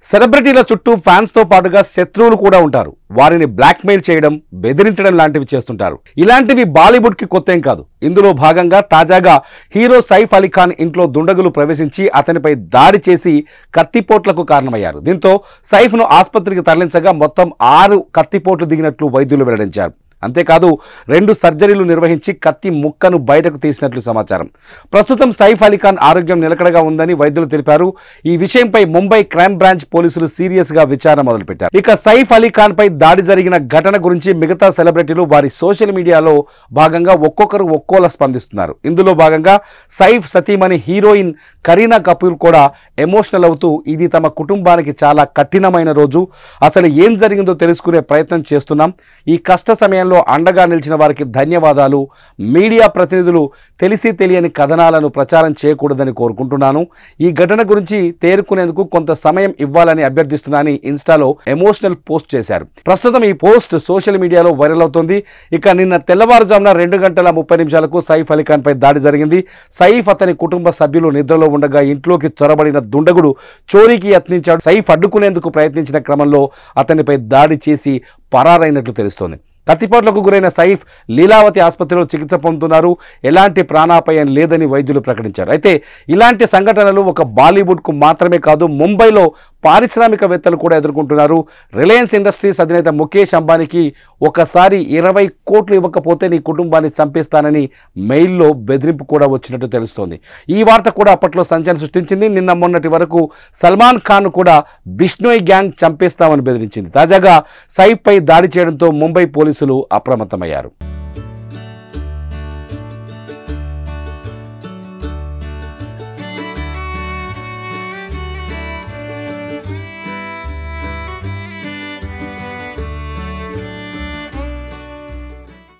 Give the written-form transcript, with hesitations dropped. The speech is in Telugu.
సెలబ్రిటీల చుట్టూ ఫ్యాన్స్ తో పాటుగా శత్రువులు కూడా ఉంటారు. వారిని బ్లాక్మెయిల్ చేయడం, బెదిరించడం లాంటివి చేస్తుంటారు. ఇలాంటివి బాలీవుడ్ కి కొత్తేం కాదు. ఇందులో భాగంగా తాజాగా హీరో సైఫ్ అలీ ఖాన్ ఇంట్లో దుండగులు ప్రవేశించి అతనిపై దాడి చేసి కత్తిపోట్లకు కారణమయ్యారు. దీంతో సైఫ్ ను ఆసుపత్రికి తరలించగా మొత్తం 6 కత్తిపోట్లు దిగినట్లు వైద్యులు వెల్లడించారు. అంతేకాదు 2 సర్జరీలు నిర్వహించి కత్తి ముక్కను బయటకు తీసినట్లు సమాచారం. ప్రస్తుతం సైఫ్ అలీ ఖాన్ ఆరోగ్యం నిలకడగా ఉందని వైద్యులు తెలిపారు. ఈ విషయంపై ముంబై క్రైమ్ బ్రాంచ్ పోలీసులు సీరియస్ గా విచారణ మొదలుపెట్టారు. ఇక సైఫ్ అలీ ఖాన్ పై దాడి జరిగిన ఘటన గురించి మిగతా సెలబ్రిటీలు వారి సోషల్ మీడియాలో భాగంగా ఒక్కొక్కరు ఒక్కోలా స్పందిస్తున్నారు. ఇందులో భాగంగా సైఫ్ సతీమణి హీరోయిన్ కరీనా కపూర్ కూడా ఎమోషనల్ అవుతూ ఇది తమ కుటుంబానికి చాలా కఠినమైన రోజు, అసలు ఏం జరిగిందో తెలుసుకునే ప్రయత్నం చేస్తున్నాం, ఈ కష్ట సమయంలో అండగా నిలిచిన వారికి ధన్యవాదాలు, మీడియా ప్రతినిధులు తెలిసి తెలియని కథనాలను ప్రచారం చేయకూడదని కోరుకుంటున్నాను, ఈ ఘటన గురించి తేరుకునేందుకు కొంత సమయం ఇవ్వాలని అభ్యర్థిస్తున్నానని ఇన్స్టాలో ఎమోషనల్ పోస్ట్ చేశారు. ప్రస్తుతం ఈ పోస్ట్ సోషల్ మీడియాలో వైరల్ అవుతోంది. ఇక నిన్న తెల్లవారుజామున 2:30 సైఫ్ అలీ ఖాన్ పై దాడి జరిగింది. సైఫ్ అతని కుటుంబ సభ్యులు నిద్రలో ఉండగా ఇంట్లోకి చొరబడిన దుండగుడు చోరీకి యత్నించాడు. సైఫ్ అడ్డుకునేందుకు ప్రయత్నించిన క్రమంలో అతనిపై దాడి చేసి పరారైనట్లు తెలుస్తోంది. కత్తిపోట్లకు గురైన సైఫ్ లీలావతి ఆసుపత్రిలో చికిత్స పొందుతున్నారు. ఎలాంటి ప్రాణాపాయం లేదని వైద్యులు ప్రకటించారు. అయితే ఇలాంటి సంఘటనలు ఒక బాలీవుడ్కు మాత్రమే కాదు, ముంబైలో పారిశ్రామికవేత్తలు కూడా ఎదుర్కొంటున్నారు. రిలయన్స్ ఇండస్ట్రీస్ అధినేత ముఖేష్ అంబానీకి ఒకసారి 20 కోట్లు ఇవ్వకపోతే నీ కుటుంబాన్ని చంపేస్తానని మెయిల్లో బెదిరింపు కూడా వచ్చినట్టు తెలుస్తోంది. ఈ వార్త కూడా అప్పట్లో సంచలనం సృష్టించింది. నిన్న మొన్నటి వరకు సల్మాన్ ఖాన్ కూడా బిష్నోయ్ గ్యాంగ్ చంపేస్తామని బెదిరించింది. తాజాగా సైఫ్ పై దాడి చేయడంతో ముంబై పోలీసులు అప్రమత్తమయ్యారు.